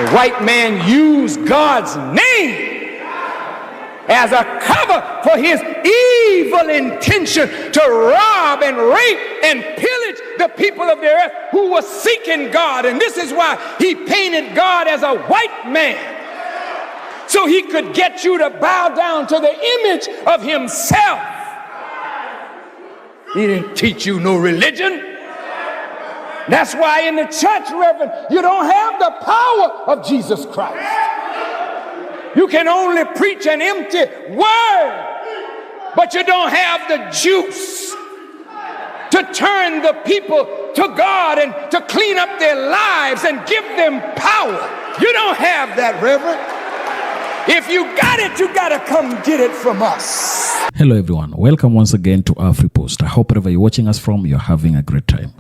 The white man used God's name as a cover for his evil intention to rob and rape and pillage the people of the earth who were seeking God. And this is why he painted God as a white man, so he could get you to bow down to the image of himself. He didn't teach you no religion. That's why in the church, Reverend, you don't have the power of Jesus Christ. You can only preach an empty word, but you don't have the juice to turn the people to God and to clean up their lives and give them power. You don't have that, Reverend. If you got it, you got to come get it from us. Hello, everyone. Welcome once again to AfriPost. I hope wherever you're watching us from, you're having a great time.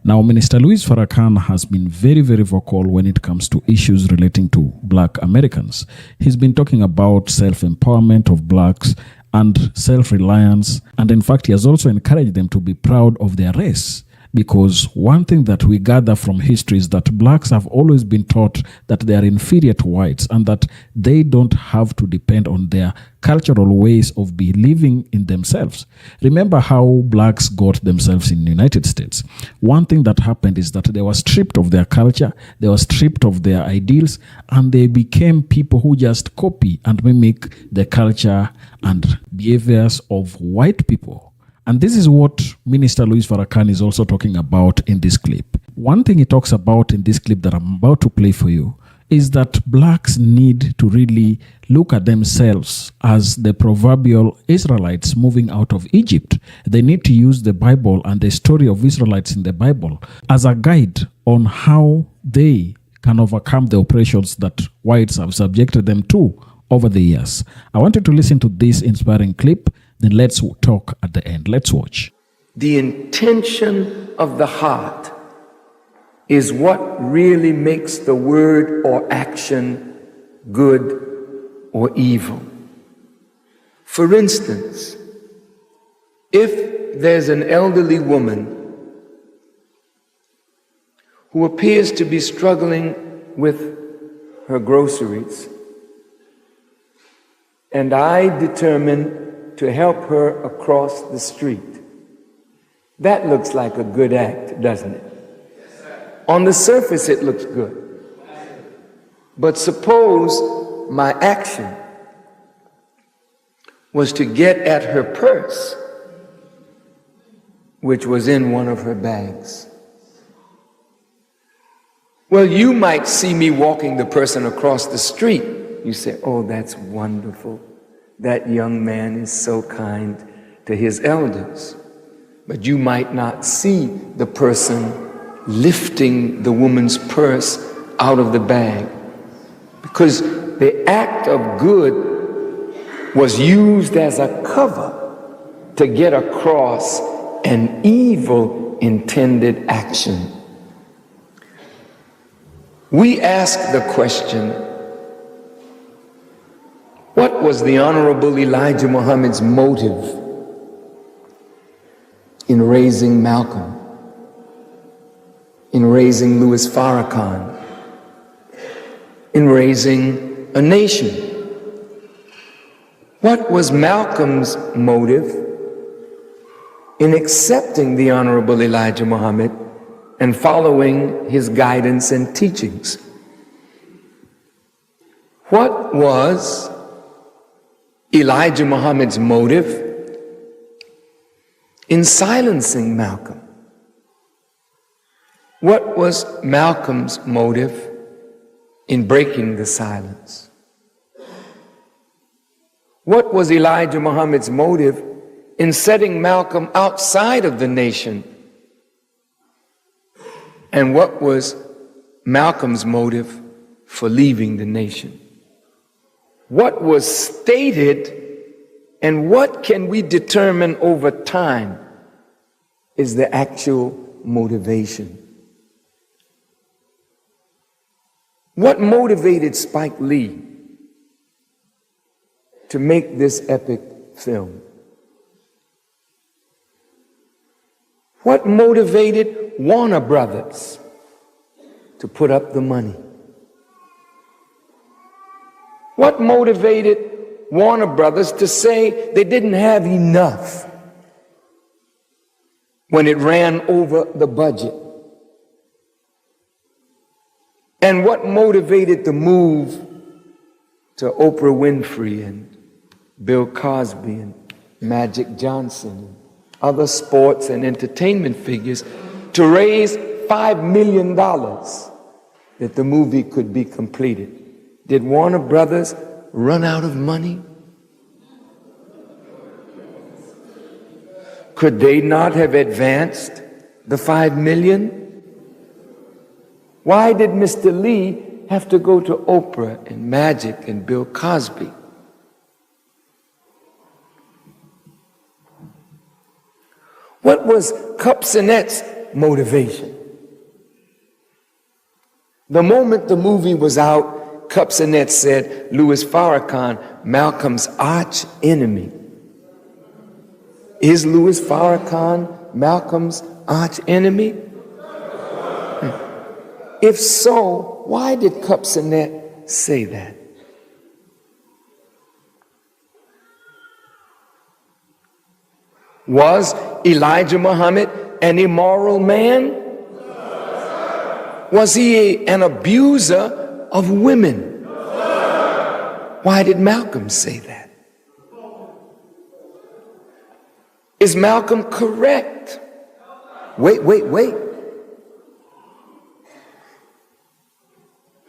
Now, Minister Louis Farrakhan has been very, very vocal when it comes to issues relating to Black Americans. He's been talking about self-empowerment of Blacks and self-reliance. And in fact, he has also encouraged them to be proud of their race. Because one thing that we gather from history is that Blacks have always been taught that they are inferior to whites and that they don't have to depend on their cultural ways of believing in themselves. Remember how Blacks got themselves in the United States. One thing that happened is that they were stripped of their culture, they were stripped of their ideals, and they became people who just copy and mimic the culture and behaviors of white people. And this is what Minister Louis Farrakhan is also talking about in this clip. One thing he talks about in this clip that I'm about to play for you is that Blacks need to really look at themselves as the proverbial Israelites moving out of Egypt. They need to use the Bible and the story of Israelites in the Bible as a guide on how they can overcome the oppressions that whites have subjected them to over the years. I want you to listen to this inspiring clip. Then let's talk at the end. Let's watch. The intention of the heart is what really makes the word or action good or evil. For instance, if there's an elderly woman who appears to be struggling with her groceries, and I determine to help her across the street, that looks like a good act, doesn't it? Yes, sir. On the surface, it looks good. But suppose my action was to get at her purse, which was in one of her bags. Well, you might see me walking the person across the street. You say, oh, that's wonderful. That young man is so kind to his elders. But you might not see the person lifting the woman's purse out of the bag, because the act of good was used as a cover to get across an evil intended action. We ask the question, what was the Honorable Elijah Muhammad's motive in raising Malcolm, in raising Louis Farrakhan, in raising a nation? What was Malcolm's motive in accepting the Honorable Elijah Muhammad and following his guidance and teachings? What was Elijah Muhammad's motive in silencing Malcolm? What was Malcolm's motive in breaking the silence? What was Elijah Muhammad's motive in setting Malcolm outside of the nation? And what was Malcolm's motive for leaving the nation? What was stated and what can we determine over time is the actual motivation. What motivated Spike Lee to make this epic film? What motivated Warner Brothers to put up the money? What motivated Warner Brothers to say they didn't have enough when it ran over the budget? And what motivated the move to Oprah Winfrey and Bill Cosby and Magic Johnson and other sports and entertainment figures to raise $5 million that the movie could be completed? Did Warner Brothers run out of money? Could they not have advanced the $5 million? Why did Mr. Lee have to go to Oprah and Magic and Bill Cosby? What was Cupsinet's motivation? The moment the movie was out, Cupsinet said Louis Farrakhan, Malcolm's arch enemy. Is Louis Farrakhan Malcolm's arch enemy? If so, why did Cupsinet say that? Was Elijah Muhammad an immoral man? Was he an abuser of women? Why did Malcolm say that? Is Malcolm correct? Wait.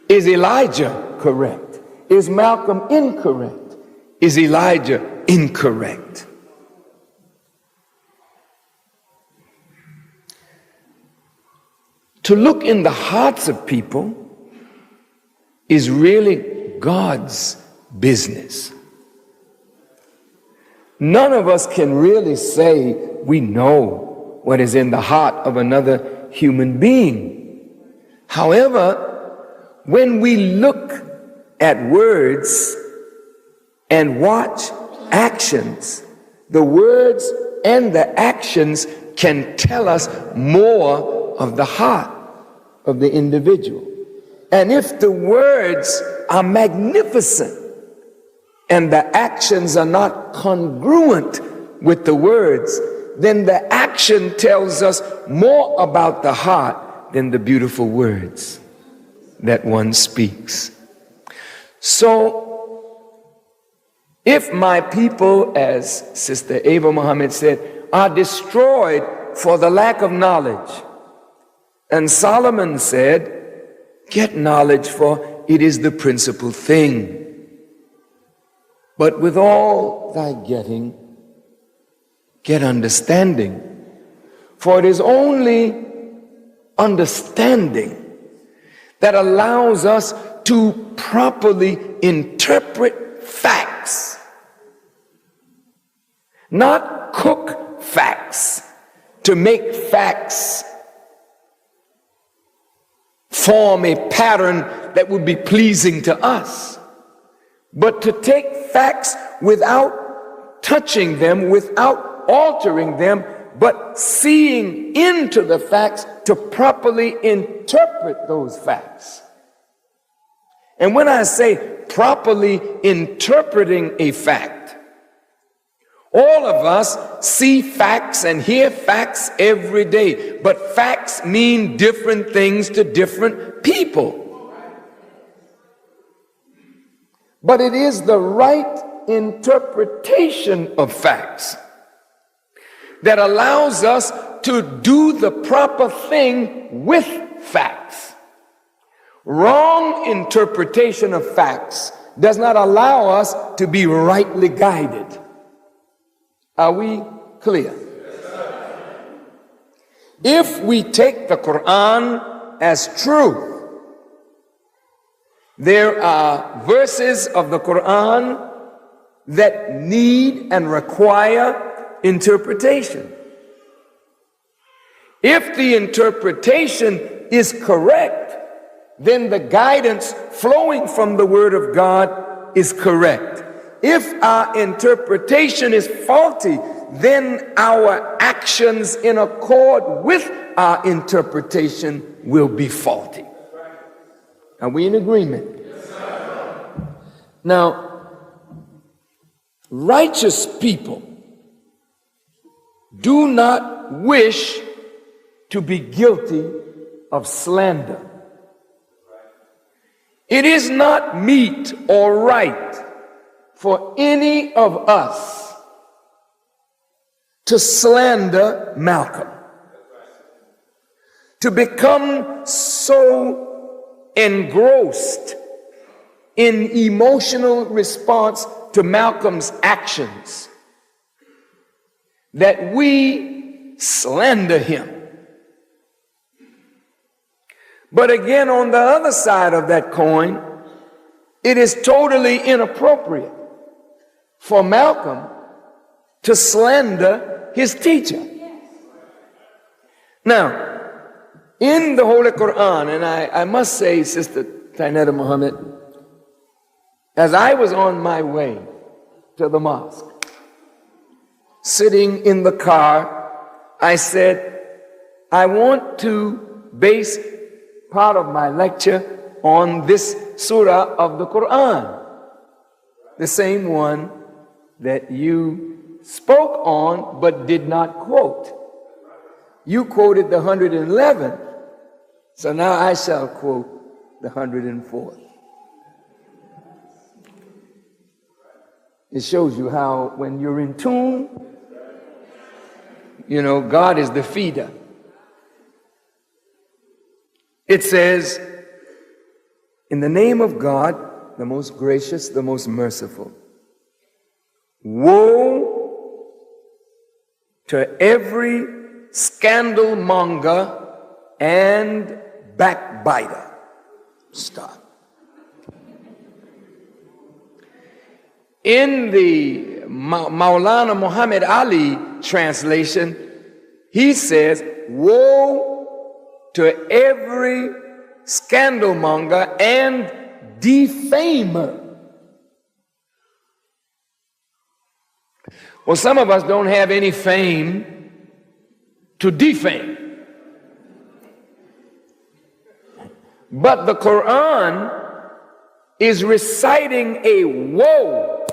Is Elijah correct? Is Malcolm incorrect? Is Elijah incorrect? To look in the hearts of people is really God's business. None of us can really say we know what is in the heart of another human being. However, when we look at words and watch actions, the words and the actions can tell us more of the heart of the individual. And if the words are magnificent and the actions are not congruent with the words, then the action tells us more about the heart than the beautiful words that one speaks. So, if my people, as Sister Ava Muhammad said, are destroyed for the lack of knowledge, and Solomon said, get knowledge, for it is the principal thing. But with all thy getting, get understanding. For it is only understanding that allows us to properly interpret facts. Not cook facts to make facts form a pattern that would be pleasing to us, but to take facts without touching them, without altering them, but seeing into the facts to properly interpret those facts. And when I say properly interpreting a fact, all of us see facts and hear facts every day, but facts mean different things to different people. But it is the right interpretation of facts that allows us to do the proper thing with facts. Wrong interpretation of facts does not allow us to be rightly guided. Are we clear? If we take the Quran as true, there are verses of the Quran that need and require interpretation. If the interpretation is correct, then the guidance flowing from the Word of God is correct. If our interpretation is faulty, then our actions in accord with our interpretation will be faulty. Are we in agreement? Now, righteous people do not wish to be guilty of slander. It is not meet or right for any of us to slander Malcolm, to become so engrossed in emotional response to Malcolm's actions that we slander him. But again, on the other side of that coin, it is totally inappropriate for Malcolm to slander his teacher. Now, in the Holy Quran, and I must say, Sister Tainetta Muhammad, as I was on my way to the mosque, sitting in the car, I said, I want to base part of my lecture on this surah of the Quran, the same one that you spoke on but did not quote. You quoted the 111th, so now I shall quote the 104th. It shows you how when you're in tune, you know, God is the feeder. It says, in the name of God, the most gracious, the most merciful, woe to every scandal monger and backbiter. Stop. In the Maulana Muhammad Ali translation, he says, woe to every scandalmonger and defamer. Well, some of us don't have any fame to defame. But the Quran is reciting a woe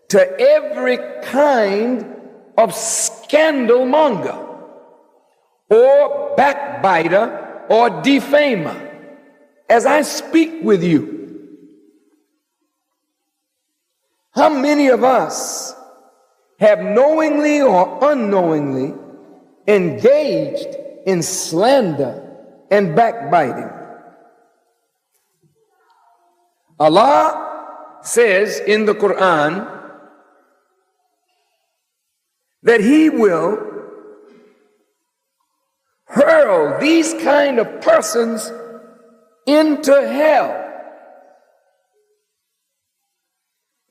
to every kind of scandalmonger or backbiter or defamer. As I speak with you, how many of us have knowingly or unknowingly engaged in slander and backbiting? Allah says in the Quran that He will hurl these kind of persons into hell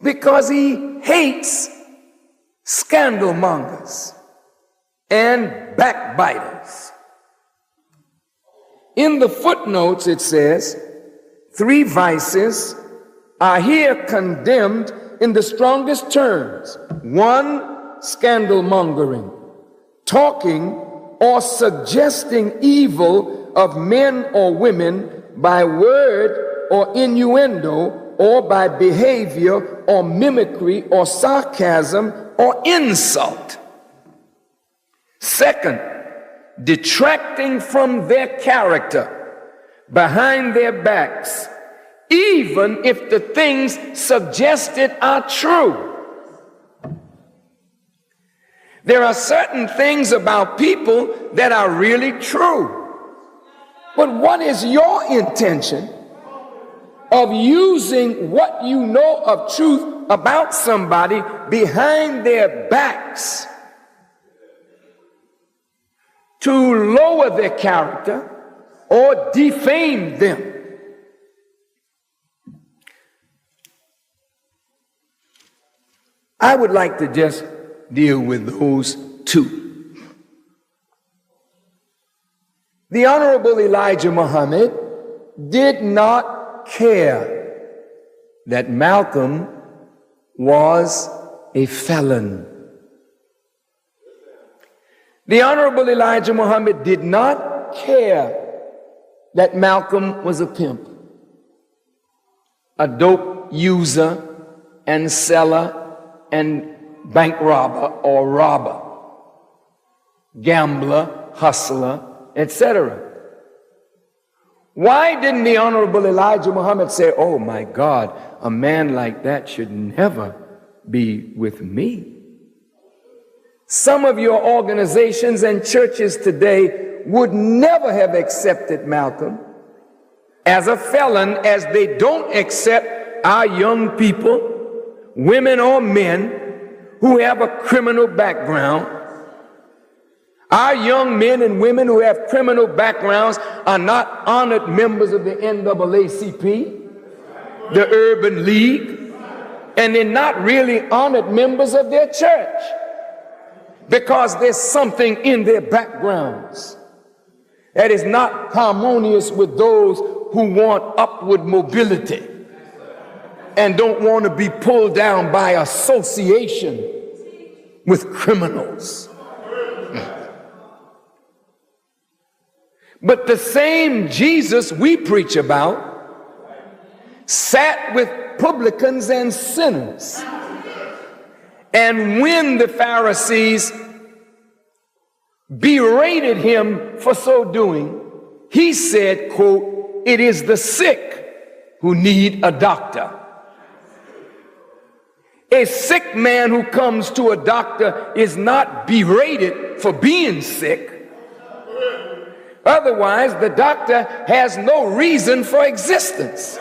because He hates scandalmongers and backbiters. In the footnotes it says 3 vices are here condemned in the strongest terms. 1, scandal mongering, talking or suggesting evil of men or women by word or innuendo or by behavior or mimicry or sarcasm or insult. 2, detracting from their character behind their backs, even if the things suggested are true. There are certain things about people that are really true. But what is your intention of using what you know of truth about somebody behind their backs to lower their character or defame them? I would like to just deal with those 2. The Honorable Elijah Muhammad did not care that Malcolm was a felon. The Honorable Elijah Muhammad did not care that Malcolm was a pimp, a dope user and seller and bank robber or robber, gambler, hustler, etc. Why didn't the Honorable Elijah Muhammad say, oh my God, a man like that should never be with me? Some of your organizations and churches today would never have accepted Malcolm as a felon, as they don't accept our young people, women or men, who have a criminal background. Our young men and women who have criminal backgrounds are not honored members of the NAACP, the Urban League, and they're not really honored members of their church because there's something in their backgrounds that is not harmonious with those who want upward mobility and don't want to be pulled down by association with criminals. But the same Jesus we preach about sat with publicans and sinners. And when the Pharisees berated him for so doing, he said, quote, "It is the sick who need a doctor." A sick man who comes to a doctor is not berated for being sick. Otherwise, the doctor has no reason for existence.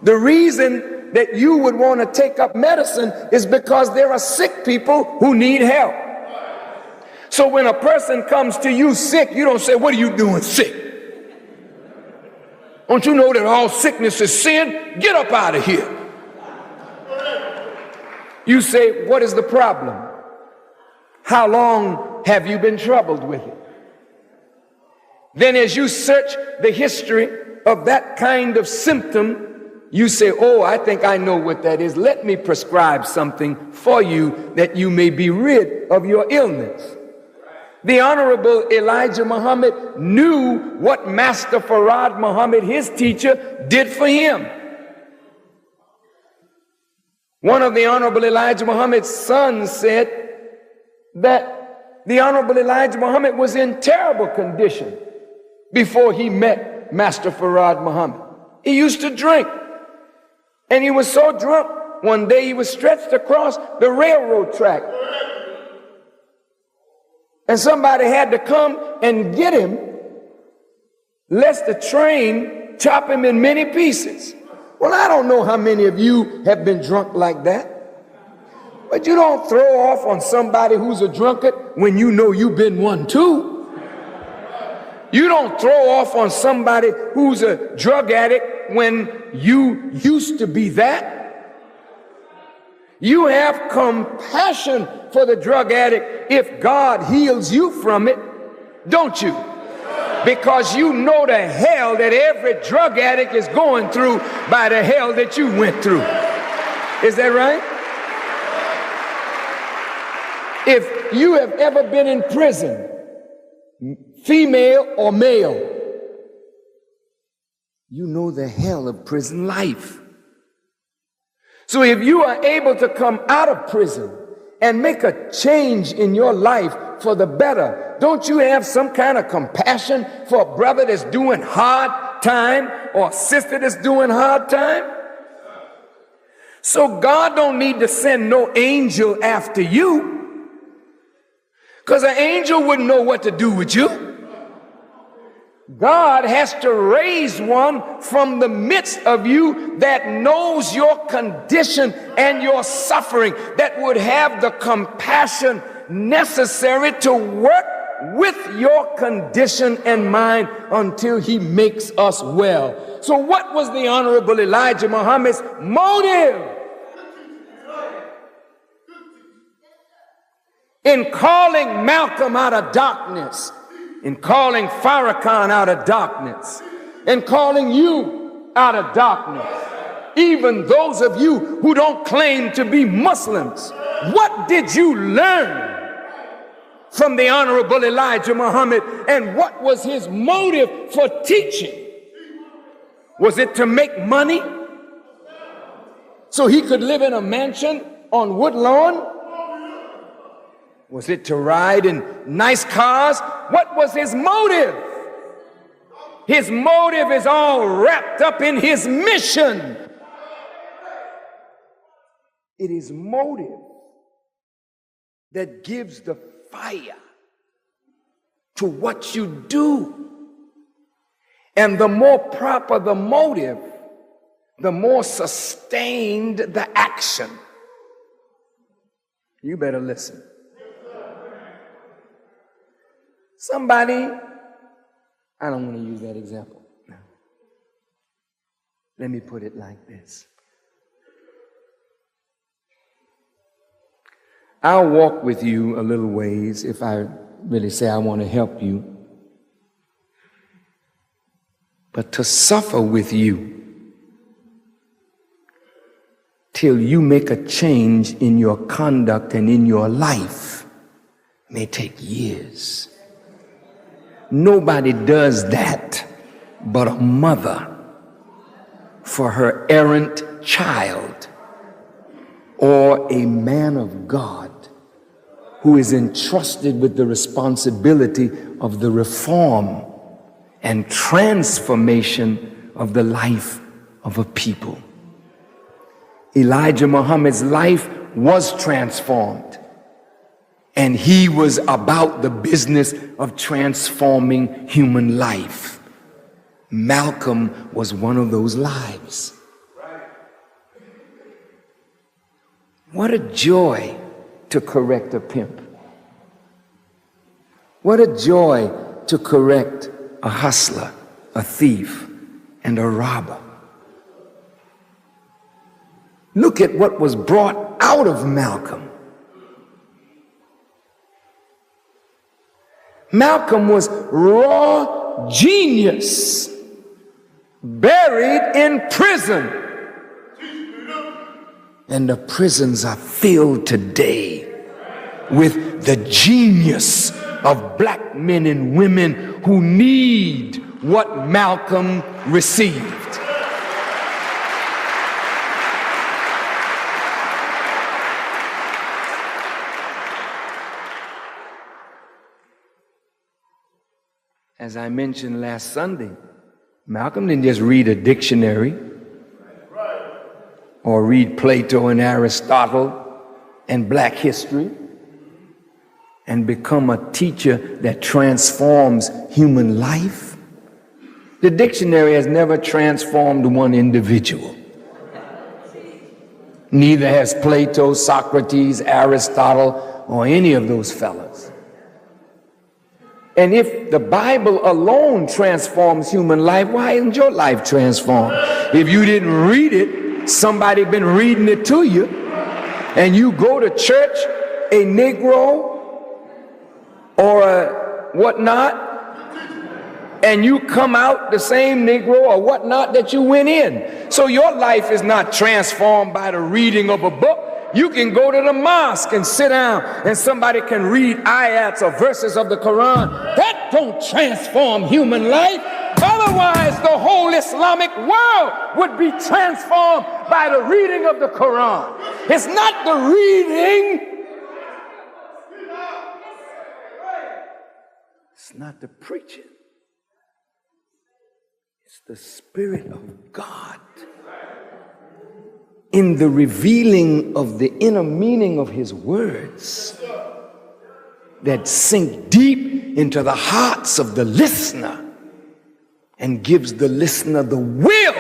The reason that you would want to take up medicine is because there are sick people who need help. So when a person comes to you sick, you don't say, "What are you doing sick? Don't you know that all sickness is sin? Get up out of here." You say, "What is the problem? How long have you been troubled with it?" Then as you search the history of that kind of symptom, you say, "Oh, I think I know what that is. Let me prescribe something for you that you may be rid of your illness." The Honorable Elijah Muhammad knew what Master Farad Muhammad, his teacher, did for him. One of the Honorable Elijah Muhammad's sons said that the Honorable Elijah Muhammad was in terrible condition before he met Master Farad Muhammad. He used to drink, and he was so drunk, one day he was stretched across the railroad track, and somebody had to come and get him, lest the train chop him in many pieces. Well, I don't know how many of you have been drunk like that, but you don't throw off on somebody who's a drunkard when you know you've been one too. You don't throw off on somebody who's a drug addict when you used to be that. You have compassion for the drug addict if God heals you from it, don't you? Because you know the hell that every drug addict is going through by the hell that you went through. Is that right? If you have ever been in prison, female or male, you know the hell of prison life. So if you are able to come out of prison and make a change in your life for the better, don't you have some kind of compassion for a brother that's doing hard time or a sister that's doing hard time? So God don't need to send no angel after you, because an angel wouldn't know what to do with you. God has to raise one from the midst of you that knows your condition and your suffering, that would have the compassion necessary to work with your condition and mine until he makes us well. So what was the Honorable Elijah Muhammad's motive in calling Malcolm out of darkness, in calling Farrakhan out of darkness, and calling you out of darkness? Even those of you who don't claim to be Muslims, what did you learn from the Honorable Elijah Muhammad, and what was his motive for teaching? Was it to make money so he could live in a mansion on Woodlawn? Was it to ride in nice cars? What was his motive? His motive is all wrapped up in his mission. It is motive that gives the fire to what you do. And the more proper the motive, the more sustained the action. You better listen. Somebody, I don't want to use that example. No. Let me put it like this. I'll walk with you a little ways if I really say I want to help you. But to suffer with you till you make a change in your conduct and in your life may take years. Nobody does that but a mother for her errant child, or a man of God who is entrusted with the responsibility of the reform and transformation of the life of a people. Elijah Muhammad's life was transformed, and he was about the business of transforming human life. Malcolm was one of those lives. What a joy to correct a pimp. What a joy to correct a hustler, a thief, and a robber. Look at what was brought out of Malcolm. Malcolm was raw genius, buried in prison. And the prisons are filled today with the genius of black men and women who need what Malcolm received. As I mentioned last Sunday, Malcolm didn't just read a dictionary or read Plato and Aristotle and black history and become a teacher that transforms human life. The dictionary has never transformed one individual. Neither has Plato, Socrates, Aristotle, or any of those fellas. And if the Bible alone transforms human life, why isn't your life transformed? If you didn't read it, somebody been reading it to you, and you go to church, a Negro or a whatnot, and you come out the same Negro or whatnot that you went in. So your life is not transformed by the reading of a book. You can go to the mosque and sit down and somebody can read ayats or verses of the Quran. That don't transform human life. Otherwise, the whole Islamic world would be transformed by the reading of the Quran. It's not the reading. It's not the preaching. It's the Spirit of God in the revealing of the inner meaning of His words that sink deep into the hearts of the listener and gives the listener the will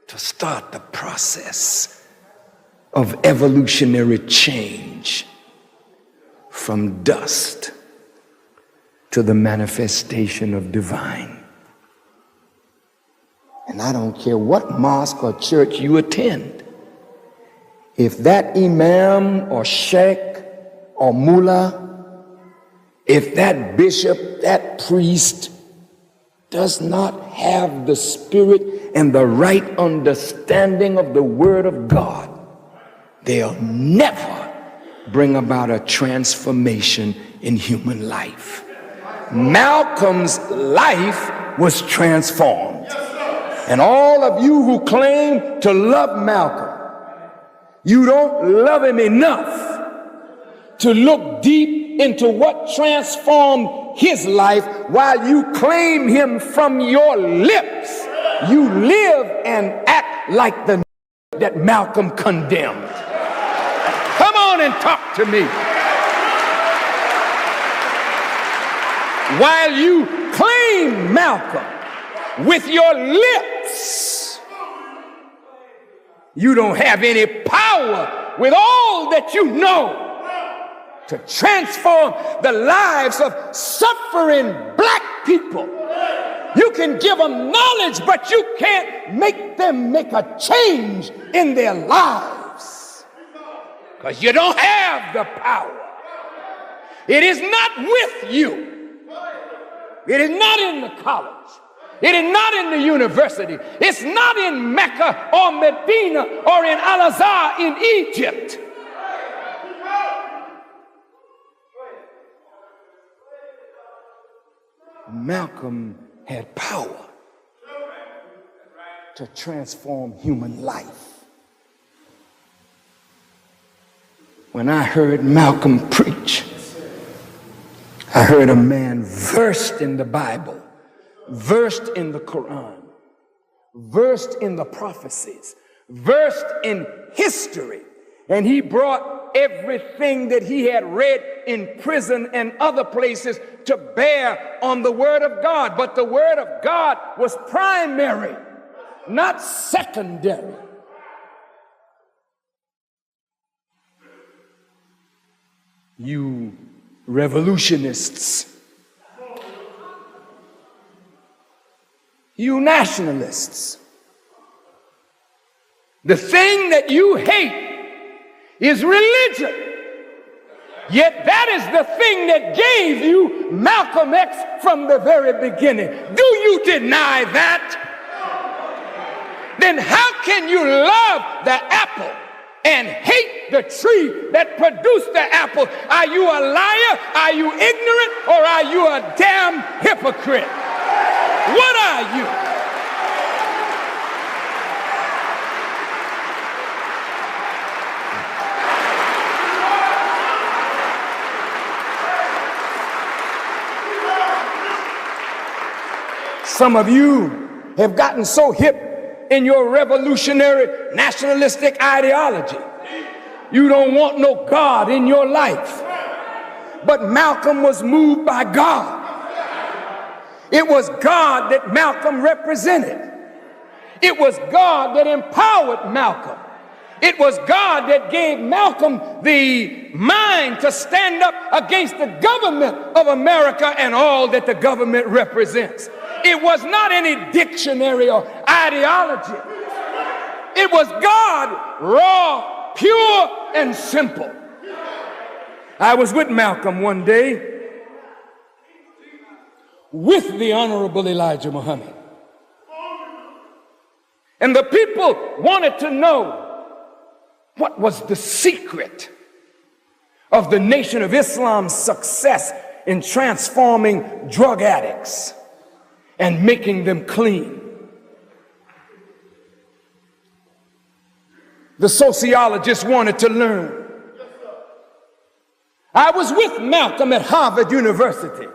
to start the process of evolutionary change from dust to the manifestation of divine. And I don't care what mosque or church you attend. If that imam or sheikh or mullah, if that bishop, that priest does not have the spirit and the right understanding of the Word of God, they'll never bring about a transformation in human life. Malcolm's life was transformed. And all of you who claim to love Malcolm, you don't love him enough to look deep into what transformed his life. While you claim him from your lips, you live and act like the that Malcolm condemned. Come on and talk to me. While you claim Malcolm with your lips, you don't have any power with all that you know to transform the lives of suffering black people. You can give them knowledge, but you can't make them make a change in their lives because you don't have the power. It is not with you. It is not in the college. It is not in the university. It's not in Mecca or Medina or in Al-Azhar in Egypt. Malcolm had power to transform human life. When I heard Malcolm preach, I heard a man versed in the Bible, versed in the Quran, versed in the prophecies, versed in history, and he brought everything that he had read in prison and other places to bear on the Word of God. But the Word of God was primary, not secondary. You revolutionists, you nationalists, the thing that you hate is religion. Yet that is the thing that gave you Malcolm X from the very beginning. Do you deny that? Then how can you love the apple and hate the tree that produced the apple? Are you a liar? Are you ignorant? Or are you a damn hypocrite? What are you? Some of you have gotten so hip in your revolutionary nationalistic ideology, you don't want no God in your life. But Malcolm was moved by God. It was God that Malcolm represented. It was God that empowered Malcolm. It was God that gave Malcolm the mind to stand up against the government of America and all that the government represents. It was not any dictionary or ideology. It was God, raw, pure, and simple. I was with Malcolm one day with the Honorable Elijah Muhammad. And the people wanted to know what was the secret of the Nation of Islam's success in transforming drug addicts and making them clean. The sociologists wanted to learn. I was with Malcolm at Harvard University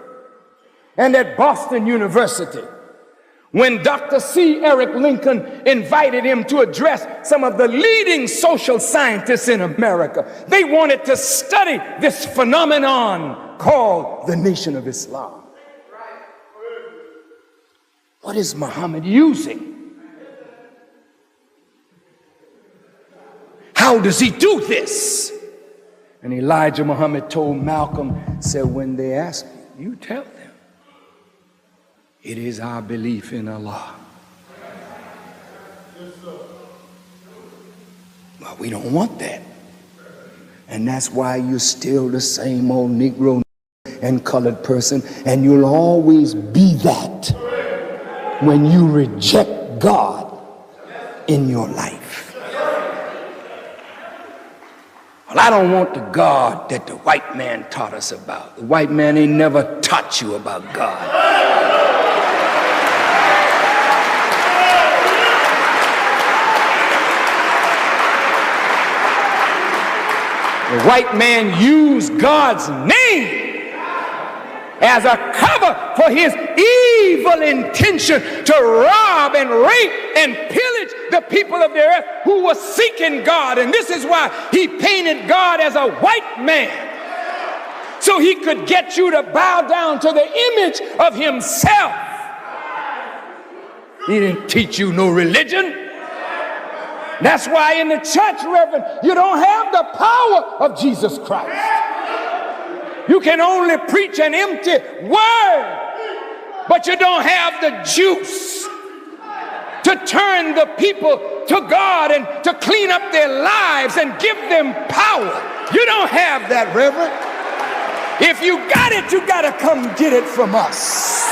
and at Boston University when Dr. C. Eric Lincoln invited him to address some of the leading social scientists in America. They wanted to study this phenomenon called the Nation of Islam. What is Muhammad using? How does he do this? And Elijah Muhammad told Malcolm, said, when they ask you, you tell them. It is our belief in Allah. Well, we don't want that. And that's why you're still the same old Negro and colored person, and you'll always be that when you reject God in your life. Well, I don't want the God that the white man taught us about. The white man ain't never taught you about God. The white man used God's name as a cover for his evil intention to rob and rape and pillage the people of the earth who were seeking God. And this is why he painted God as a white man, so he could get you to bow down to the image of himself. He didn't teach you no religion. That's why in the church, Reverend, you don't have the power of Jesus Christ. You can only preach an empty word, but you don't have the juice to turn the people to God and to clean up their lives and give them power. You don't have that, Reverend. If you got it, you got to come get it from us.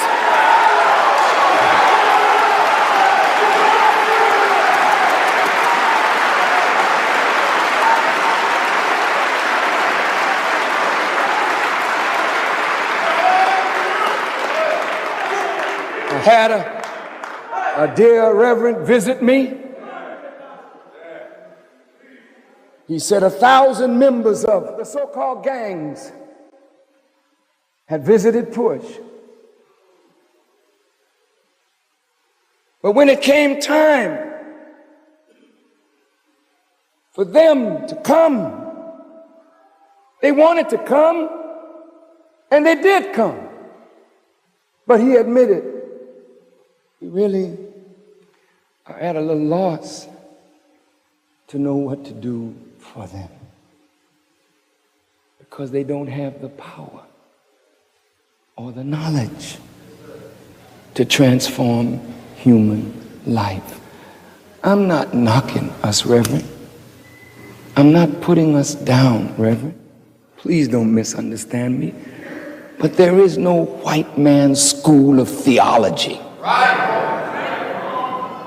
I had a dear reverend visit me. He said 1,000 members of the so-called gangs had visited Push. But when it came time for them to come, they wanted to come, and they did come. But he admitted he really are at a little loss to know what to do for them, because they don't have the power or the knowledge to transform human life. I'm not knocking us, Reverend. I'm not putting us down, Reverend. Please don't misunderstand me. But there is no white man's school of theology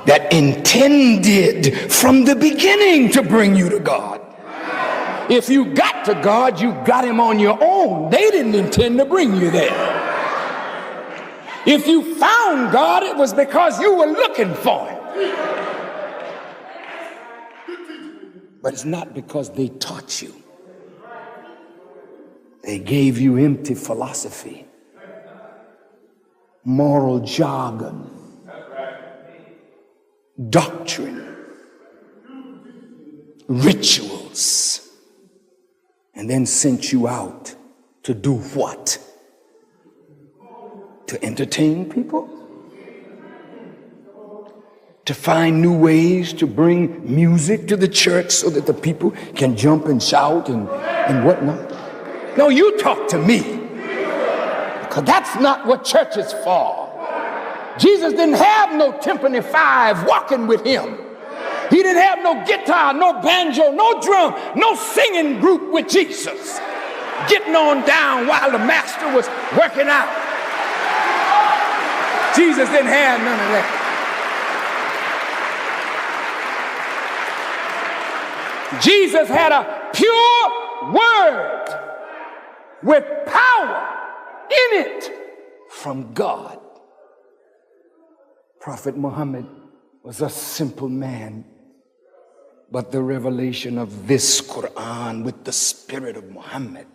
that intended from the beginning to bring you to God. If you got to God, you got him on your own. They didn't intend to bring you there. If you found God, it was because you were looking for him. But it's not because they taught you. They gave you empty philosophy, moral jargon, doctrine, rituals, and then sent you out to do what? To entertain people? To find new ways to bring music to the church so that the people can jump and shout and whatnot? No, you talk to me, because that's not what church is for. Jesus didn't have no timpani five walking with him. He didn't have no guitar, no banjo, no drum, no singing group with Jesus, getting on down while the master was working out. Jesus didn't have none of that. Jesus had a pure word with power in it from God. Prophet Muhammad was a simple man, but the revelation of this Quran with the spirit of Muhammad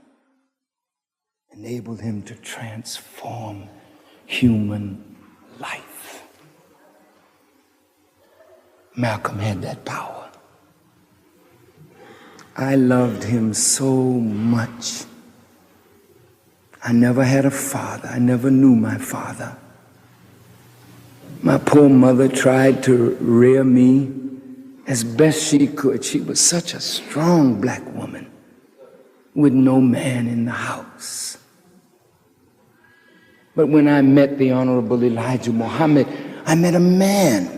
enabled him to transform human life. Malcolm had that power. I loved him so much. I never had a father. I never knew my father. My poor mother tried to rear me as best she could. She was such a strong black woman with no man in the house. But when I met the Honorable Elijah Muhammad, I met a man.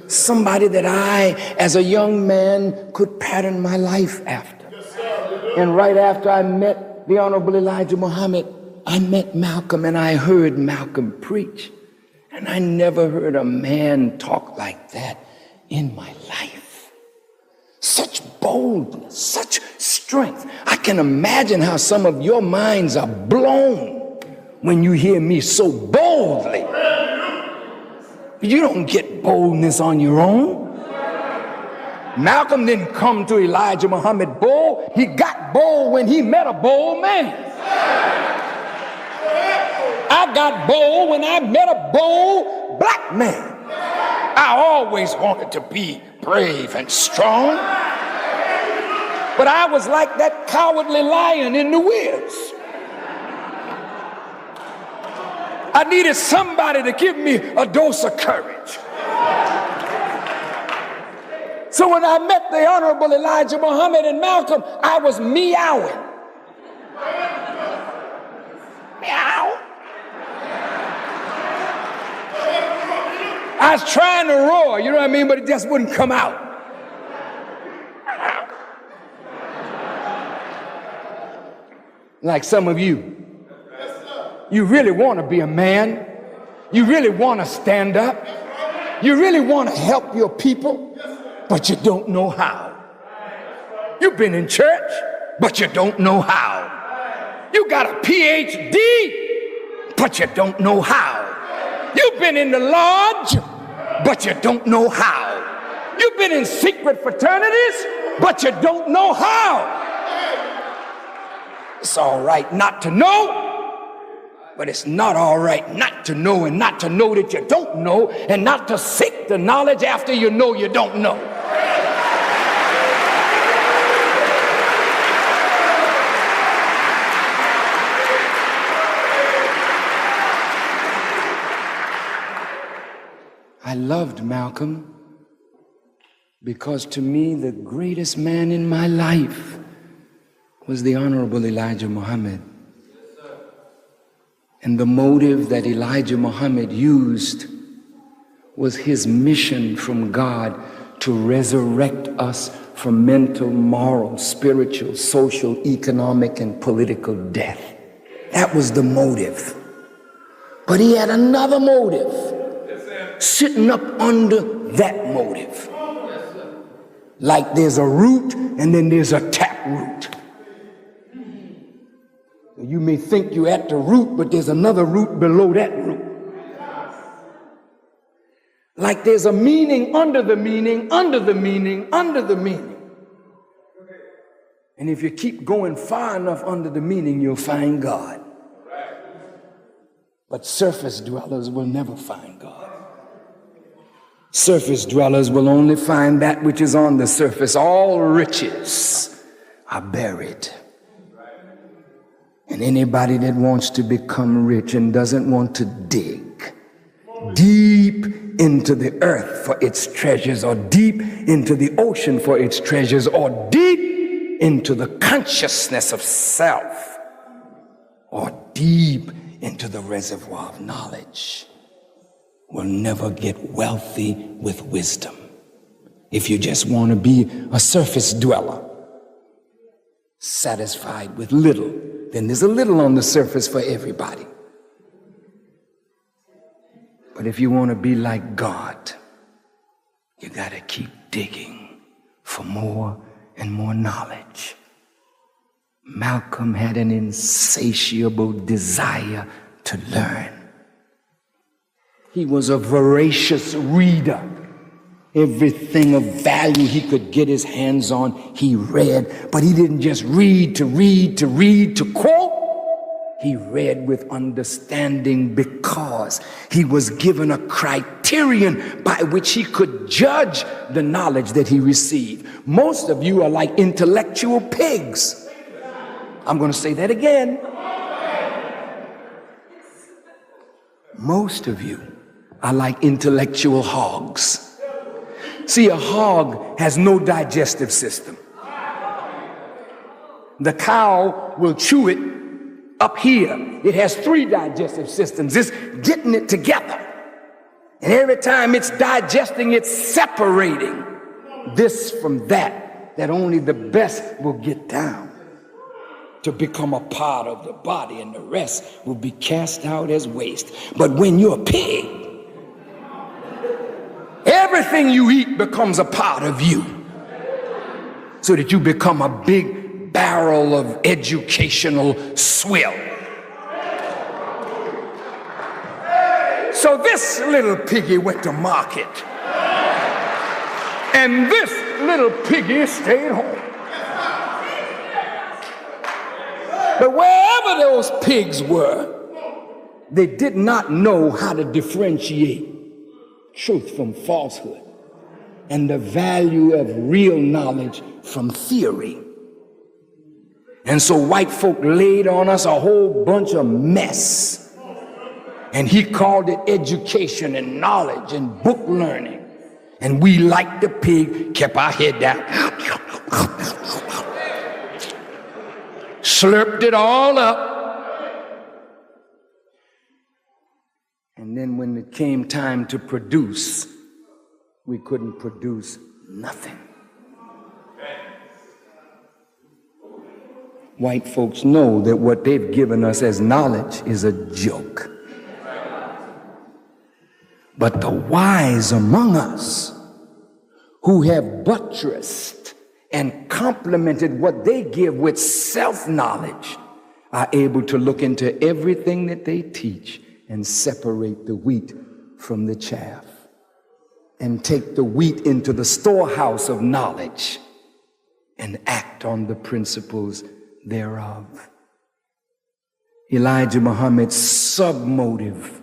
Somebody that I, as a young man, could pattern my life after. And right after I met the Honorable Elijah Muhammad, I met Malcolm, and I heard Malcolm preach. And I never heard a man talk like that in my life. Such boldness, such strength. I can imagine how some of your minds are blown when you hear me so boldly. You don't get boldness on your own. Malcolm didn't come to Elijah Muhammad bold. He got bold when he met a bold man. I got bold when I met a bold black man. I always wanted to be brave and strong, but I was like that cowardly lion in the woods. I needed somebody to give me a dose of courage. So when I met the Honorable Elijah Muhammad and Malcolm, I was meowing. Meow. I was trying to roar, you know what I mean, but it just wouldn't come out. Like some of you. You really want to be a man. You really want to stand up. You really want to help your people, but you don't know how. You've been in church, but you don't know how. You got a PhD, but you don't know how. You've been in the lodge, but you don't know how. You've been in secret fraternities, but you don't know how. It's all right not to know, but it's not all right not to know, and not to know that you don't know, and not to seek the knowledge after you know you don't know. I loved Malcolm because to me the greatest man in my life was the Honorable Elijah Muhammad. And the motive that Elijah Muhammad used was his mission from God to resurrect us from mental, moral, spiritual, social, economic, and political death. That was the motive. But he had another motive sitting up under that motive. Like there's a root and then there's a tap root. You may think you're at the root, but there's another root below that root. Like there's a meaning under the meaning, under the meaning, under the meaning. And if you keep going far enough under the meaning, you'll find God. But surface dwellers will never find God. Surface dwellers will only find that which is on the surface. All riches are buried. And anybody that wants to become rich and doesn't want to dig deep into the earth for its treasures, or deep into the ocean for its treasures, or deep into the consciousness of self, or deep into the reservoir of knowledge, will never get wealthy with wisdom. If you just want to be a surface dweller, satisfied with little, then there's a little on the surface for everybody. But if you want to be like God, you got to keep digging for more and more knowledge. Malcolm had an insatiable desire to learn. He was a voracious reader. Everything of value he could get his hands on, he read. But he didn't just read to read to read to quote. He read with understanding because he was given a criterion by which he could judge the knowledge that he received. Most of you are like intellectual pigs. I'm going to say that again. Most of you are like intellectual hogs. See, a hog has no digestive system. The cow will chew it up here. It has 3 digestive systems. It's getting it together. And every time it's digesting, it's separating this from that only the best will get down to become a part of the body, and the rest will be cast out as waste. But when you're a pig, everything you eat becomes a part of you, so that you become a big barrel of educational swill. So this little piggy went to market, and this little piggy stayed home. But wherever those pigs were, they did not know how to differentiate truth from falsehood and the value of real knowledge from theory. And so white folk laid on us a whole bunch of mess. And he called it education and knowledge and book learning. And we, like the pig, kept our head down. Slurped it all up. And then when it came time to produce, we couldn't produce nothing. White folks know that what they've given us as knowledge is a joke. But the wise among us, who have buttressed and complemented what they give with self-knowledge, are able to look into everything that they teach and separate the wheat from the chaff and take the wheat into the storehouse of knowledge and act on the principles thereof. Elijah Muhammad's sub-motive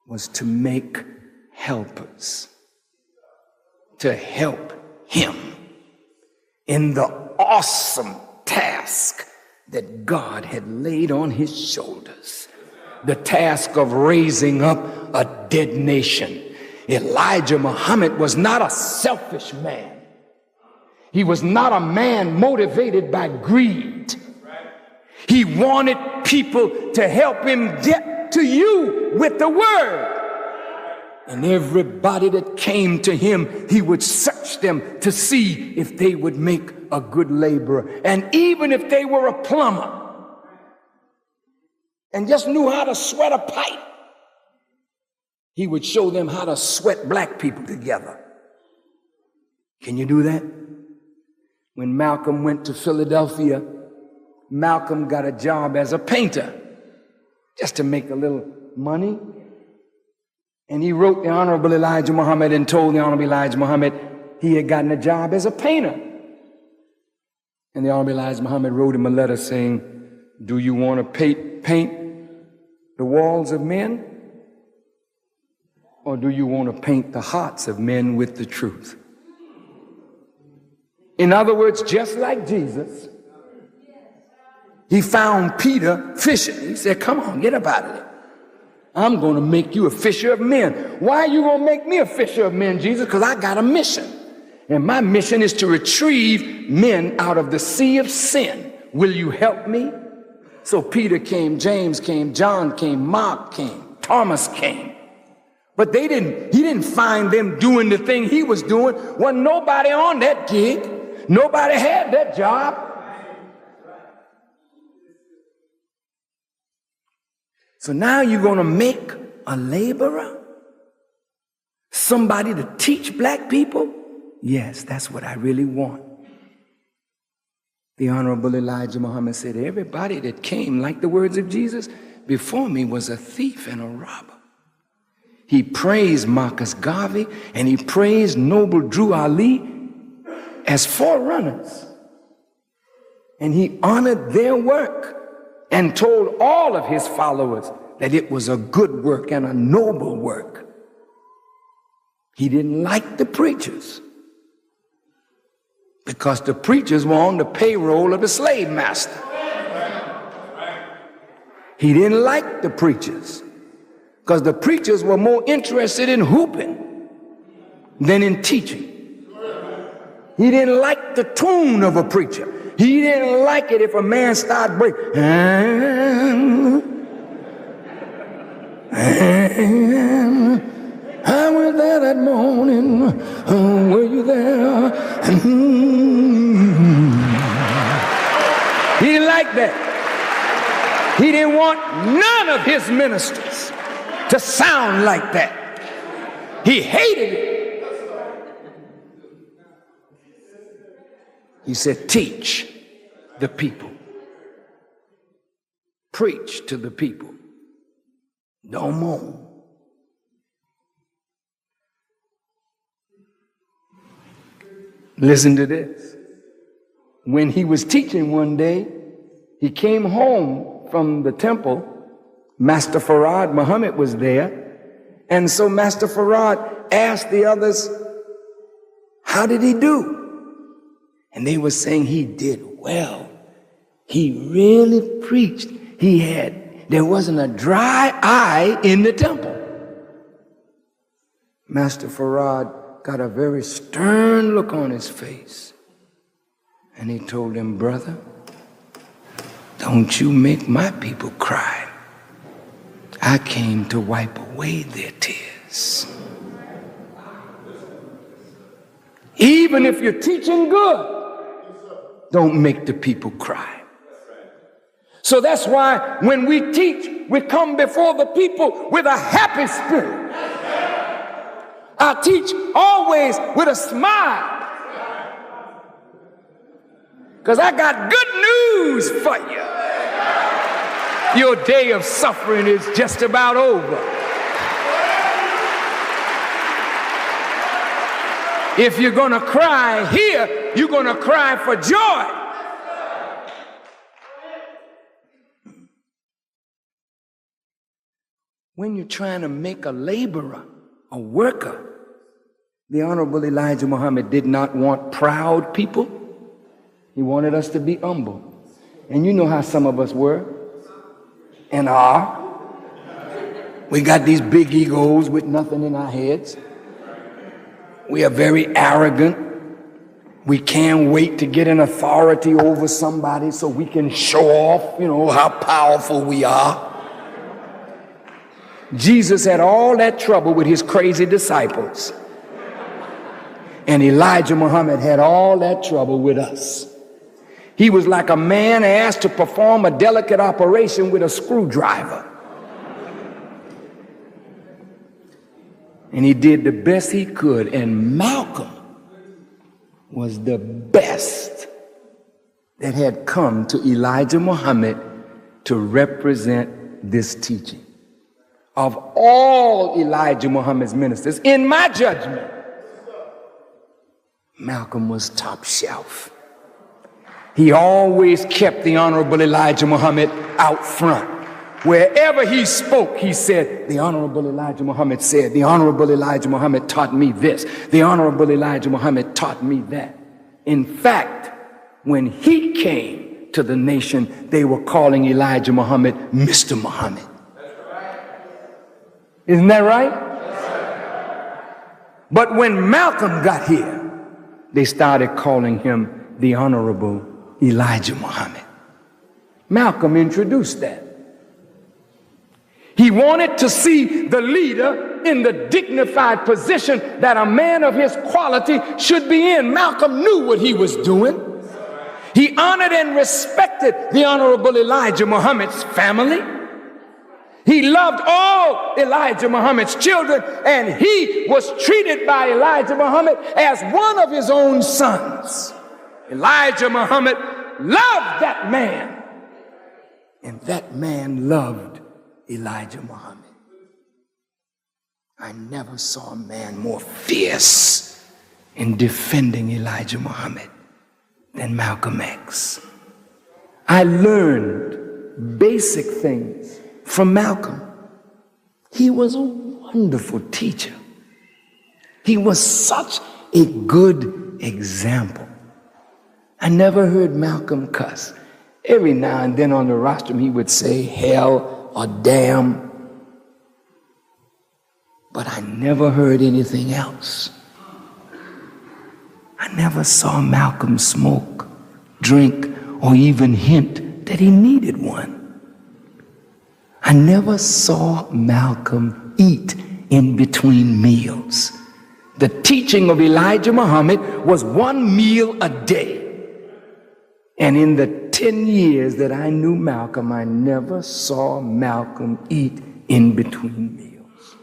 was to make helpers, to help him in the awesome task that God had laid on his shoulders, the task of raising up a dead nation. Elijah Muhammad was not a selfish man. He was not a man motivated by greed. He wanted people to help him get to you with the word. And everybody that came to him, he would search them to see if they would make a good laborer. And even if they were a plumber and just knew how to sweat a pipe, he would show them how to sweat black people together. Can you do that? When Malcolm went to Philadelphia, Malcolm got a job as a painter just to make a little money. And he wrote the Honorable Elijah Muhammad and told the Honorable Elijah Muhammad he had gotten a job as a painter. And the Honorable Elijah Muhammad wrote him a letter saying, do you want to paint the walls of men? Or do you want to paint the hearts of men with the truth? In other words, just like Jesus, he found Peter fishing. He said, come on, get up out of there. I'm going to make you a fisher of men. Why are you going to make me a fisher of men, Jesus? Because I got a mission. And my mission is to retrieve men out of the sea of sin. Will you help me? So Peter came, James came, John came, Mark came, Thomas came. But he didn't find them doing the thing he was doing. Wasn't nobody on that gig. Nobody had that job. So now you're going to make a laborer? Somebody to teach black people? Yes, that's what I really want. The Honorable Elijah Muhammad said, everybody that came, like the words of Jesus, before me was a thief and a robber. He praised Marcus Garvey and he praised Noble Drew Ali as forerunners. And he honored their work and told all of his followers that it was a good work and a noble work. He didn't like the preachers because the preachers were on the payroll of the slave master. He didn't like the preachers because the preachers were more interested in hooping than in teaching. He didn't like the tune of a preacher. He didn't like it if a man started breaking. I went there that morning. Were you there? He didn't like that. He didn't want none of his ministers to sound like that. He hated it. He said, teach the people. Preach to the people. Don't moan. Listen to this. When he was teaching one day, he came home from the temple. Master Farad Muhammad was there. And so Master Farad asked the others, how did he do? And they were saying he did well. He really preached. There wasn't a dry eye in the temple. Master Farad got a very stern look on his face. And he told him, brother, don't you make my people cry. I came to wipe away their tears. Even if you're teaching good, don't make the people cry. So that's why when we teach, we come before the people with a happy spirit. I teach always with a smile. Because I got good news for you. Your day of suffering is just about over. If you're going to cry here, you're going to cry for joy. When you're trying to make a laborer, a worker, the Honorable Elijah Muhammad did not want proud people. He wanted us to be humble. And you know how some of us were and are. We got these big egos with nothing in our heads. We are very arrogant. We can't wait to get an authority over somebody so we can show off, how powerful we are. Jesus had all that trouble with his crazy disciples. And Elijah Muhammad had all that trouble with us. He was like a man asked to perform a delicate operation with a screwdriver. And he did the best he could. And Malcolm was the best that had come to Elijah Muhammad to represent this teaching. Of all Elijah Muhammad's ministers, in my judgment, Malcolm was top shelf. He always kept the Honorable Elijah Muhammad out front. Wherever he spoke, he said, the Honorable Elijah Muhammad said, the Honorable Elijah Muhammad taught me this. The Honorable Elijah Muhammad taught me that. In fact, when he came to the nation, they were calling Elijah Muhammad Mr. Muhammad. Isn't that right? But when Malcolm got here, they started calling him the Honorable Elijah Muhammad. Malcolm introduced that. He wanted to see the leader in the dignified position that a man of his quality should be in. Malcolm knew what he was doing. He honored and respected the Honorable Elijah Muhammad's family. He loved all Elijah Muhammad's children, and he was treated by Elijah Muhammad as one of his own sons. Elijah Muhammad loved that man, and that man loved Elijah Muhammad. I never saw a man more fierce in defending Elijah Muhammad than Malcolm X. I learned basic things from Malcolm. He was a wonderful teacher. He was such a good example. I never heard Malcolm cuss. Every now and then on the rostrum he would say hell or damn, but I never heard anything else. I never saw Malcolm smoke, drink, or even hint that he needed one. I never saw Malcolm eat in between meals. The teaching of Elijah Muhammad was one meal a day. And in the 10 years that I knew Malcolm, I never saw Malcolm eat in between meals.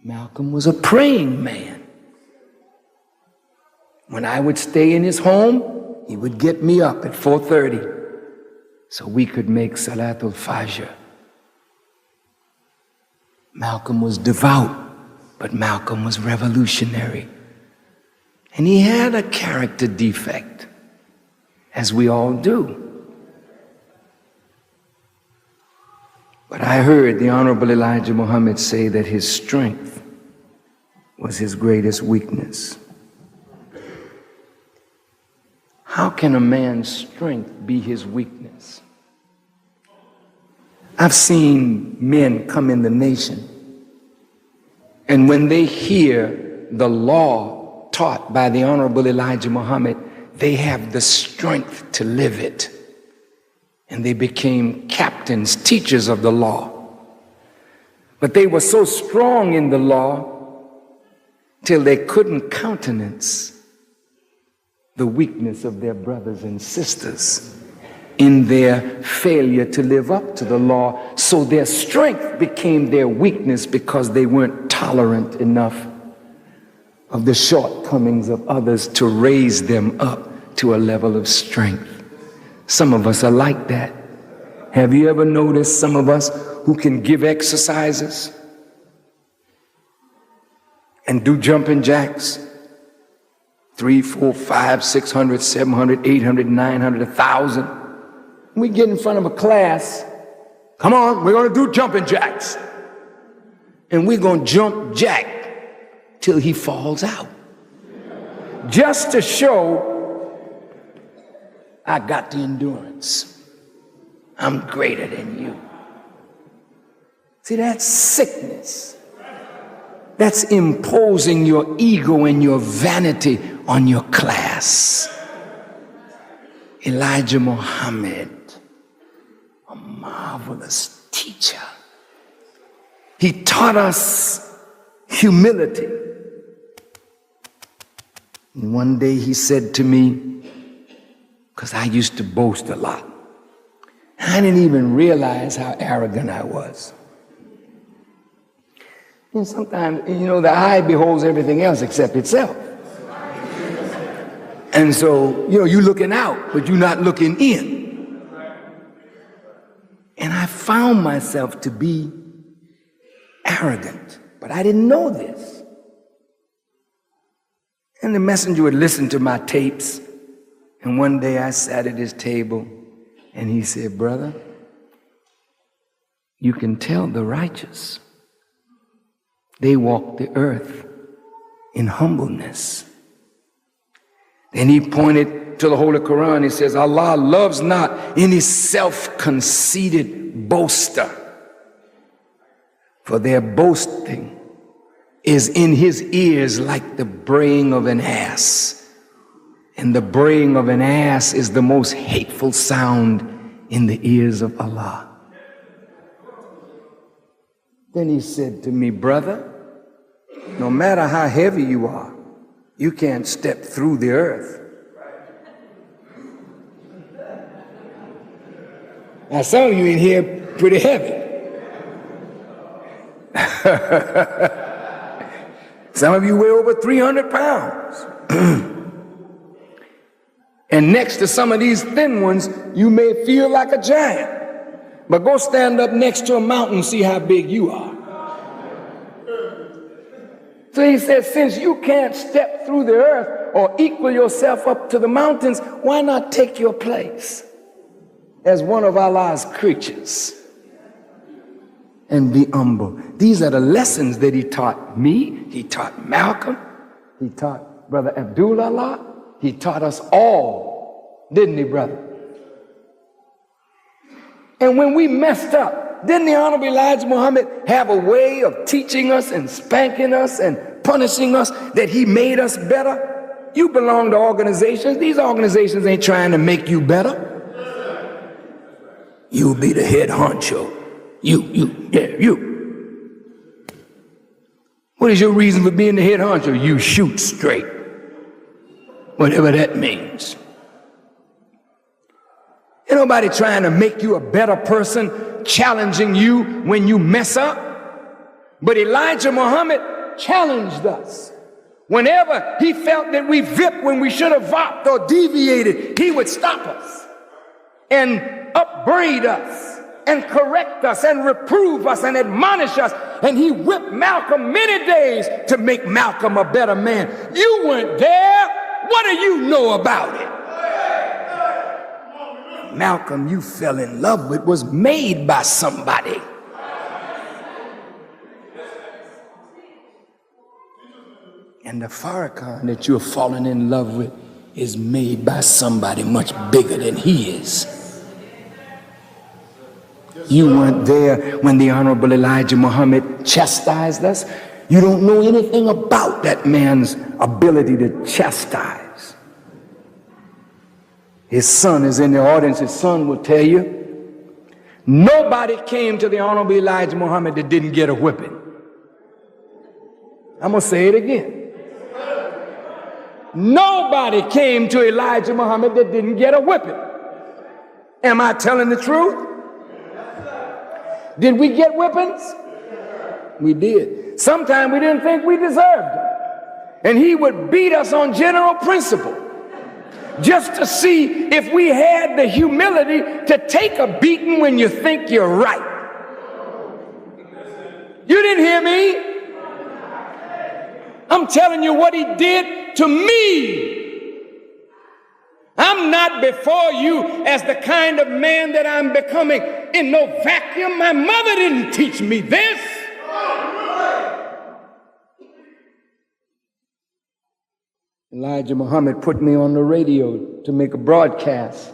Malcolm was a praying man. When I would stay in his home, he would get me up at 4:30 so we could make Salatul Fajr. Malcolm was devout, but Malcolm was revolutionary. And he had a character defect, as we all do. But I heard the Honorable Elijah Muhammad say that his strength was his greatest weakness. How can a man's strength be his weakness? I've seen men come in the nation, and when they hear the law taught by the Honorable Elijah Muhammad, they have the strength to live it. And they became captains, teachers of the law. But they were so strong in the law till they couldn't countenance the weakness of their brothers and sisters in their failure to live up to the law. So their strength became their weakness because they weren't tolerant enough of the shortcomings of others to raise them up to a level of strength. Some of us are like that. Have you ever noticed some of us who can give exercises and do jumping jacks? 3, 4, 5, 600, 700, 800, 900, 1,000. We get in front of a class. Come on, we're going to do jumping jacks. And we're going to jump jack till he falls out. Just to show I got the endurance. I'm greater than you. See, that's sickness. That's imposing your ego and your vanity on your class. Elijah Muhammad, a marvelous teacher. He taught us humility. And one day he said to me, because I used to boast a lot, I didn't even realize how arrogant I was. And sometimes, the eye beholds everything else except itself. And so, you're looking out, but you're not looking in. And I found myself to be arrogant, but I didn't know this. And the messenger would listen to my tapes. And one day I sat at his table and he said, "Brother, you can tell the righteous. They walk the earth in humbleness." Then he pointed to the Holy Quran. He says, "Allah loves not any self-conceited boaster, for their boasting is in his ears like the braying of an ass. And the braying of an ass is the most hateful sound in the ears of Allah." Then he said to me, "Brother, no matter how heavy you are, you can't step through the earth." Now some of you in here pretty heavy. Some of you weigh over 300 pounds. And next to some of these thin ones, you may feel like a giant. But go stand up next to a mountain and see how big you are. So he said, since you can't step through the earth or equal yourself up to the mountains, why not take your place as one of Allah's creatures and be humble? These are the lessons that he taught me. He taught Malcolm. He taught Brother Abdullah. He taught us all, didn't he, brother? And when we messed up, didn't the Honorable Elijah Muhammad have a way of teaching us and spanking us and punishing us that he made us better? You belong to organizations. These organizations ain't trying to make you better. You'll be the head honcho. You. What is your reason for being the head honcho? You shoot straight. Whatever that means. Ain't nobody trying to make you a better person, challenging you when you mess up. But Elijah Muhammad challenged us. Whenever he felt that we vipped when we should have vopped or deviated, he would stop us and upbraid us and correct us and reprove us and admonish us. And he whipped Malcolm many days to make Malcolm a better man. You weren't there. What do you know about it? Malcolm you fell in love with was made by somebody. And the Farrakhan that you're falling in love with is made by somebody much bigger than he is. You weren't there when the Honorable Elijah Muhammad chastised us. You don't know anything about that man's ability to chastise. His son is in the audience. His son will tell you, nobody came to the Honorable Elijah Muhammad that didn't get a whipping. I'm going to say it again. Nobody came to Elijah Muhammad that didn't get a whipping. Am I telling the truth? Did we get whippings? We did. Sometimes we didn't think we deserved it. And he would beat us on general principle just to see if we had the humility to take a beating when you think you're right. You didn't hear me? I'm telling you what he did to me. I'm not before you as the kind of man that I'm becoming in no vacuum. My mother didn't teach me this. Elijah Muhammad put me on the radio to make a broadcast.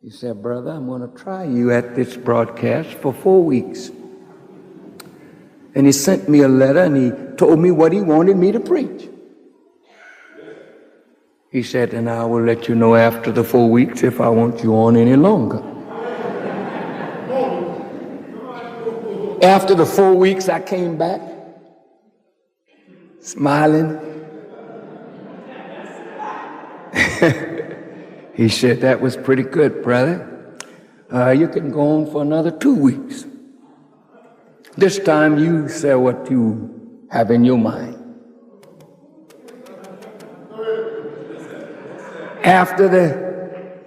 He said, brother, I'm going to try you at this broadcast for 4 weeks. And he sent me a letter and he told me what he wanted me to preach. He said, and I will let you know after the 4 weeks if I want you on any longer. After the 4 weeks, I came back, smiling. He said, that was pretty good, brother. You can go on for another 2 weeks. This time you say what you have in your mind. After the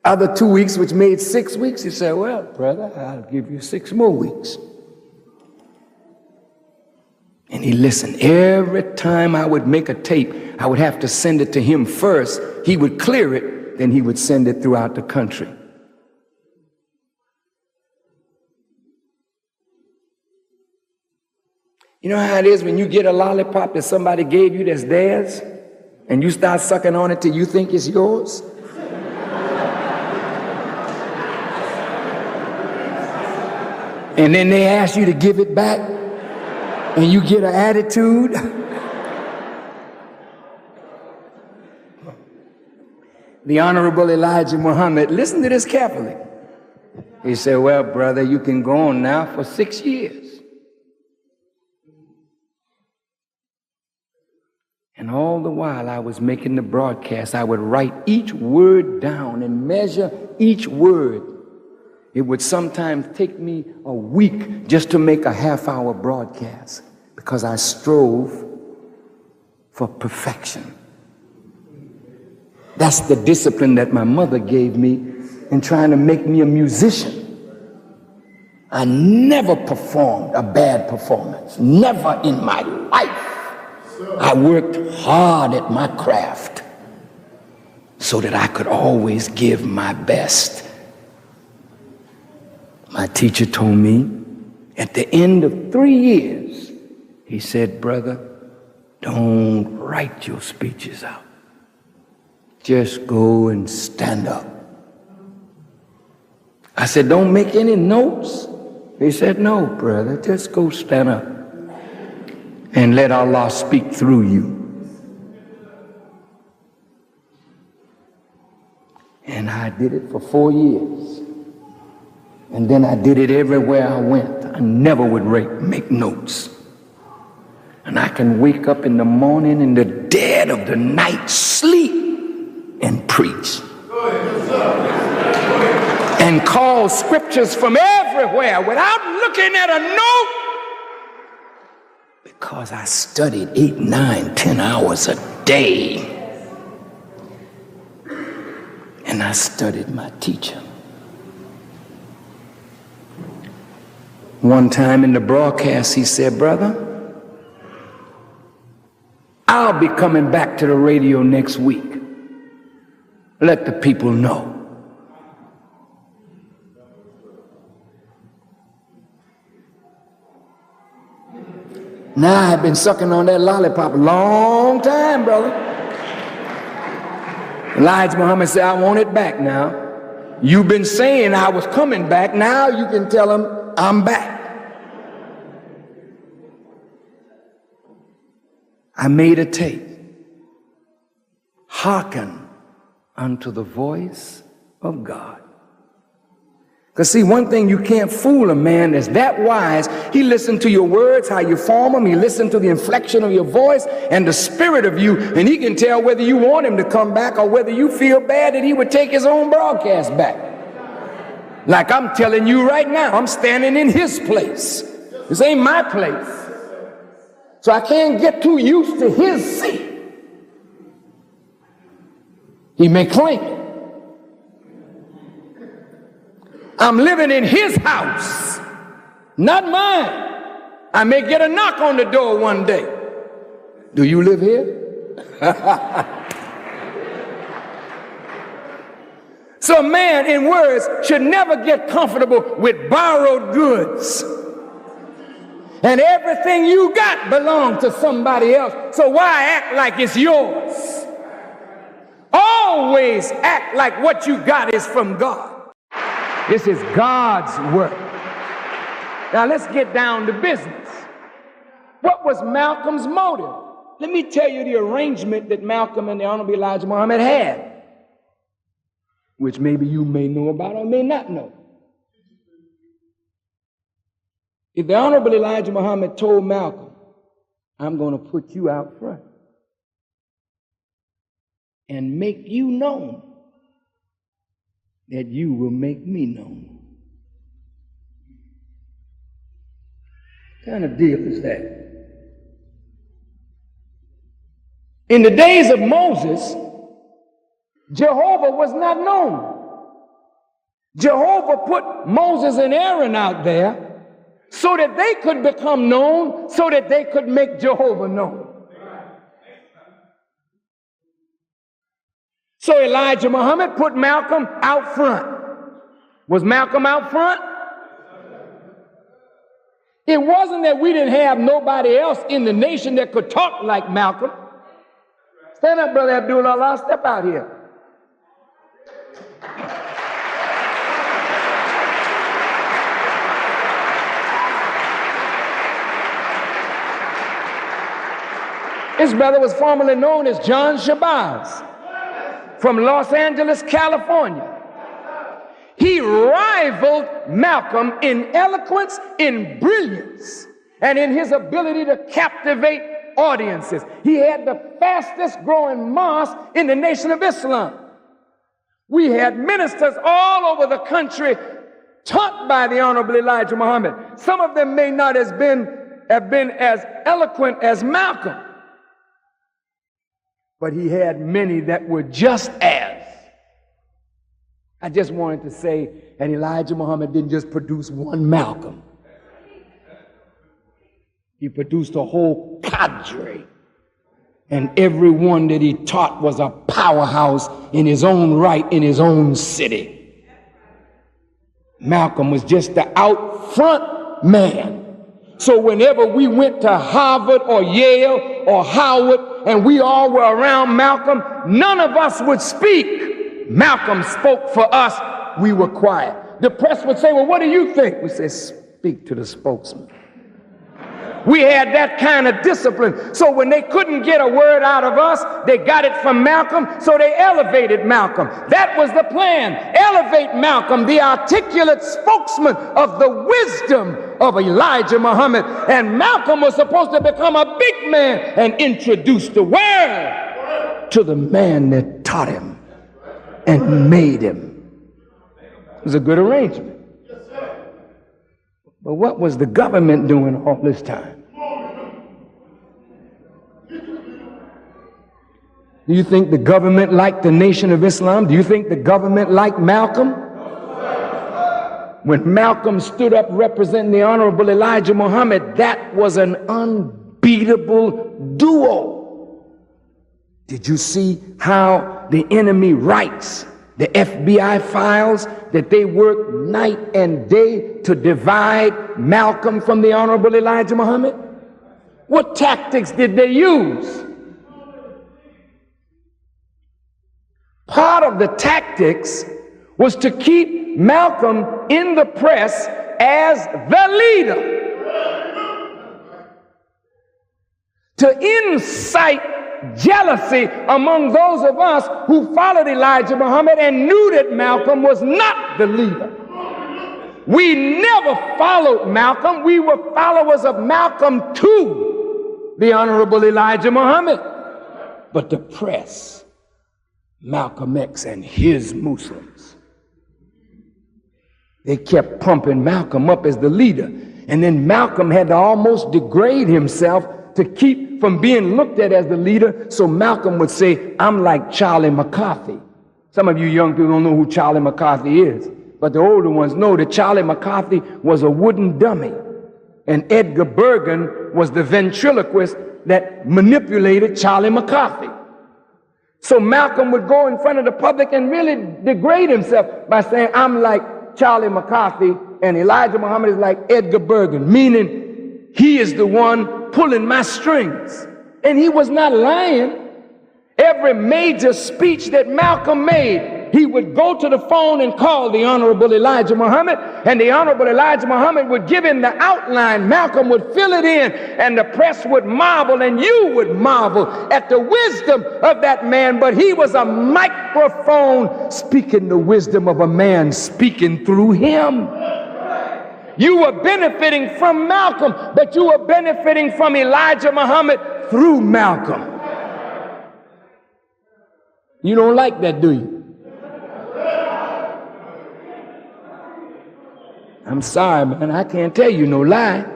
other 2 weeks, which made 6 weeks, he said, well, brother, I'll give you 6 more weeks. And he listened. Every time I would make a tape, I would have to send it to him first. He would clear it, then he would send it throughout the country. You know how it is when you get a lollipop that somebody gave you that's theirs, and you start sucking on it till you think it's yours? And then they ask you to give it back, and you get an attitude. The Honorable Elijah Muhammad, listen to this carefully. He said, well, brother, you can go on now for 6 years. And all the while I was making the broadcast, I would write each word down and measure each word. It would sometimes take me a week just to make a half-hour broadcast because I strove for perfection. That's the discipline that my mother gave me in trying to make me a musician. I never performed a bad performance, never in my life. I worked hard at my craft so that I could always give my best. My teacher told me at the end of 3 years, he said, brother, don't write your speeches out. Just go and stand up. I said, don't make any notes. He said, no, brother, just go stand up and let Allah speak through you. And I did it for 4 years. And then I did it everywhere I went. I never would make notes. And I can wake up in the morning in the dead of the night, sleep, and preach. And call scriptures from everywhere without looking at a note. Because I studied 8, 9, 10 hours a day. And I studied my teacher. One time in the broadcast, he said, "Brother, I'll be coming back to the radio next week. Let the people know." Now I've been sucking on that lollipop a long time, brother. Elijah Muhammad said, "I want it back now. You've been saying I was coming back. Now you can tell them I'm back." I made a tape. Hearken unto the voice of God. Because see, one thing, you can't fool a man that's that wise. He listened to your words, how you form them. He listened to the inflection of your voice and the spirit of you, and he can tell whether you want him to come back or whether you feel bad that he would take his own broadcast back. Like I'm telling you right now, I'm standing in his place. This ain't my place. So I can't get too used to his seat. He may claim it. I'm living in his house, not mine. I may get a knock on the door one day. Do you live here? So a man, in words, should never get comfortable with borrowed goods. And everything you got belongs to somebody else. So why act like it's yours? Always act like what you got is from God. This is God's work. Now let's get down to business. What was Malcolm's motive? Let me tell you the arrangement that Malcolm and the Honorable Elijah Muhammad had, which maybe you may know about or may not know. If the Honorable Elijah Muhammad told Malcolm, "I'm going to put you out front and make you known that you will make me known." What kind of deal is that? In the days of Moses, Jehovah was not known. Jehovah put Moses and Aaron out there so that they could become known, so that they could make Jehovah known. So Elijah Muhammad put Malcolm out front. Was Malcolm out front? It wasn't that we didn't have nobody else in the nation that could talk like Malcolm. Stand up, Brother Abdullah. Step out here. This brother was formerly known as John Shabazz from Los Angeles, California. He rivaled Malcolm in eloquence, in brilliance, and in his ability to captivate audiences. He had the fastest growing mosque in the Nation of Islam. We had ministers all over the country taught by the Honorable Elijah Muhammad. Some of them may not have been as eloquent as Malcolm, but he had many that were just as. I just wanted to say that Elijah Muhammad didn't just produce one Malcolm. He produced a whole cadre. And every one that he taught was a powerhouse in his own right, in his own city. Malcolm was just the out front man. So whenever we went to Harvard or Yale or Howard and we all were around Malcolm, none of us would speak. Malcolm spoke for us. We were quiet. The press would say, "Well, what do you think?" We said, "Speak to the spokesman." We had that kind of discipline. So when they couldn't get a word out of us, they got it from Malcolm, so they elevated Malcolm. That was the plan. Elevate Malcolm, the articulate spokesman of the wisdom of Elijah Muhammad. And Malcolm was supposed to become a big man and introduce the world to the man that taught him and made him. It was a good arrangement. But what was the government doing all this time? Do you think the government liked the Nation of Islam? Do you think the government liked Malcolm? When Malcolm stood up representing the Honorable Elijah Muhammad, that was an unbeatable duo. Did you see how the enemy writes the FBI files, that they worked night and day to divide Malcolm from the Honorable Elijah Muhammad? What tactics did they use? Part of the tactics was to keep Malcolm in the press as the leader, to incite jealousy among those of us who followed Elijah Muhammad and knew that Malcolm was not the leader. We never followed Malcolm. We were followers of Malcolm to the Honorable Elijah Muhammad. But the press, Malcolm X and his Muslims, they kept pumping Malcolm up as the leader. And then Malcolm had to almost degrade himself to keep from being looked at as the leader. So Malcolm would say, I'm like Charlie McCarthy. Some of you young people don't know who Charlie McCarthy is, but the older ones know that Charlie McCarthy was a wooden dummy, and Edgar Bergen was the ventriloquist that manipulated Charlie McCarthy. So Malcolm would go in front of the public and really degrade himself by saying, I'm like Charlie McCarthy, and Elijah Muhammad is like Edgar Bergen, meaning he is the one pulling my strings. And he was not lying. Every major speech that Malcolm made, he would go to the phone and call the Honorable Elijah Muhammad, and the Honorable Elijah Muhammad would give him the outline. Malcolm would fill it in, and the press would marvel, and you would marvel at the wisdom of that man. But he was a microphone speaking the wisdom of a man speaking through him. You were benefiting from Malcolm, but you were benefiting from Elijah Muhammad through Malcolm. You don't like that, do you? I'm sorry, man. I can't tell you no lie.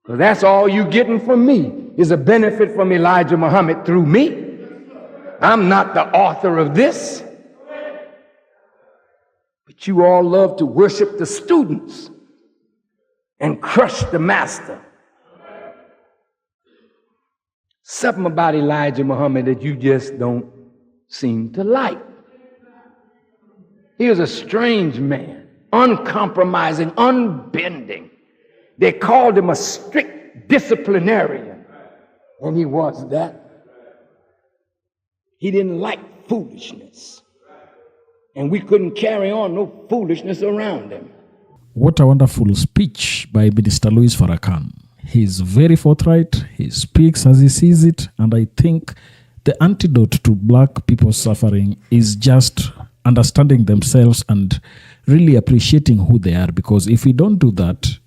Because that's all you getting from me is a benefit from Elijah Muhammad through me. I'm not the author of this. But you all love to worship the students and crush the master. Something about Elijah Muhammad that you just don't seem to like. He was a strange man, uncompromising, unbending. They called him a strict disciplinarian, and he was that. He didn't like foolishness. And we couldn't carry on no foolishness around him. What a wonderful speech by Minister Louis Farrakhan. He's very forthright. He speaks as he sees it. And I think the antidote to black people's suffering is just understanding themselves and really appreciating who they are. Because if we don't do that,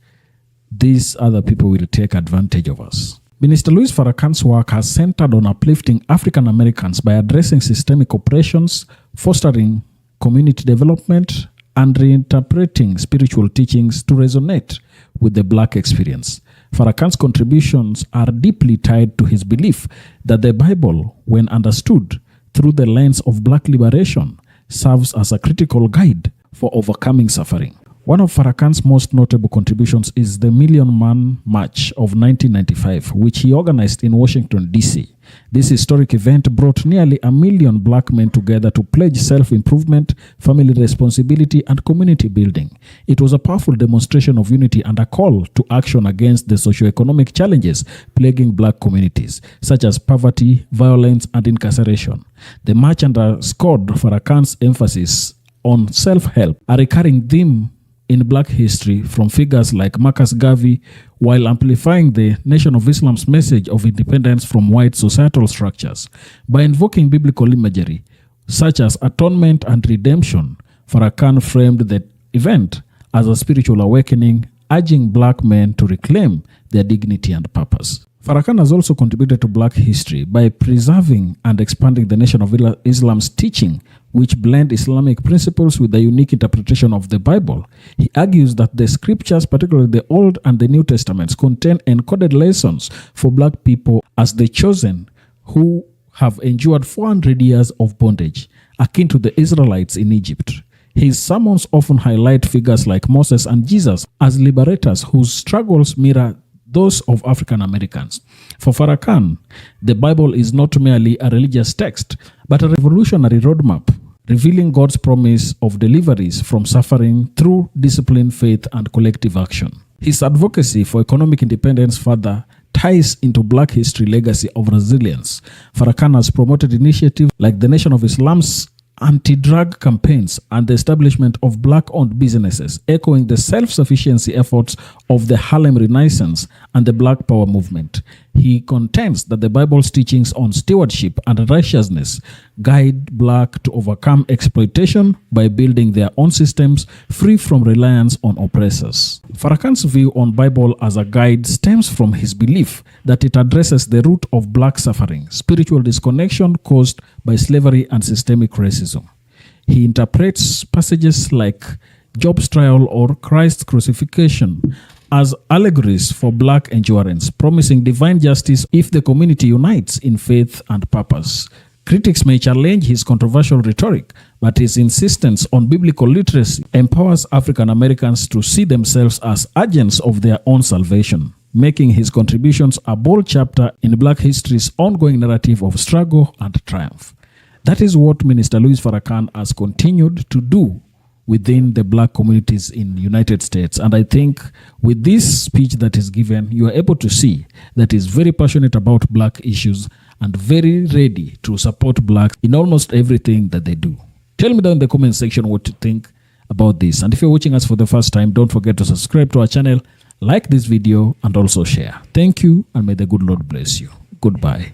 these other people will take advantage of us. Minister Louis Farrakhan's work has centered on uplifting African Americans by addressing systemic oppressions, fostering community development, and reinterpreting spiritual teachings to resonate with the black experience. Farrakhan's contributions are deeply tied to his belief that the Bible, when understood through the lens of black liberation, serves as a critical guide for overcoming suffering. One of Farrakhan's most notable contributions is the Million Man March of 1995, which he organized in Washington, D.C. This historic event brought nearly 1 million black men together to pledge self-improvement, family responsibility, and community building. It was a powerful demonstration of unity and a call to action against the socioeconomic challenges plaguing black communities, such as poverty, violence, and incarceration. The march underscored Farrakhan's emphasis on self-help, a recurring theme in black history from figures like Marcus Garvey, while amplifying the Nation of Islam's message of independence from white societal structures. By invoking biblical imagery, such as atonement and redemption, Farrakhan framed the event as a spiritual awakening, urging black men to reclaim their dignity and purpose. Farrakhan has also contributed to black history by preserving and expanding the Nation of Islam's teaching, which blend Islamic principles with a unique interpretation of the Bible. He argues that the scriptures, particularly the Old and the New Testaments, contain encoded lessons for black people as the chosen who have endured 400 years of bondage, akin to the Israelites in Egypt. His sermons often highlight figures like Moses and Jesus as liberators whose struggles mirror those of African Americans. For Farrakhan, the Bible is not merely a religious text, but a revolutionary roadmap, revealing God's promise of deliverance from suffering through discipline, faith, and collective action. His advocacy for economic independence further ties into Black history legacy of resilience. Farrakhan has promoted initiatives like the Nation of Islam's anti-drug campaigns and the establishment of Black-owned businesses, echoing the self-sufficiency efforts of the Harlem Renaissance and the Black Power movement. He contends that the Bible's teachings on stewardship and righteousness guide Black to overcome exploitation by building their own systems free from reliance on oppressors. Farrakhan's view on Bible as a guide stems from his belief that it addresses the root of Black suffering, spiritual disconnection caused by slavery and systemic racism. He interprets passages like Job's trial or Christ's crucifixion as allegories for Black endurance, promising divine justice if the community unites in faith and purpose. Critics may challenge his controversial rhetoric, but his insistence on biblical literacy empowers African Americans to see themselves as agents of their own salvation, making his contributions a bold chapter in Black history's ongoing narrative of struggle and triumph. That is what Minister Louis Farrakhan has continued to do within the Black communities in the United States. And I think with this speech that is given, you are able to see that he's very passionate about Black issues and very ready to support Blacks in almost everything that they do. Tell me down in the comment section what you think about this. And if you're watching us for the first time, don't forget to subscribe to our channel, like this video, and also share. Thank you, and may the good Lord bless you. Goodbye.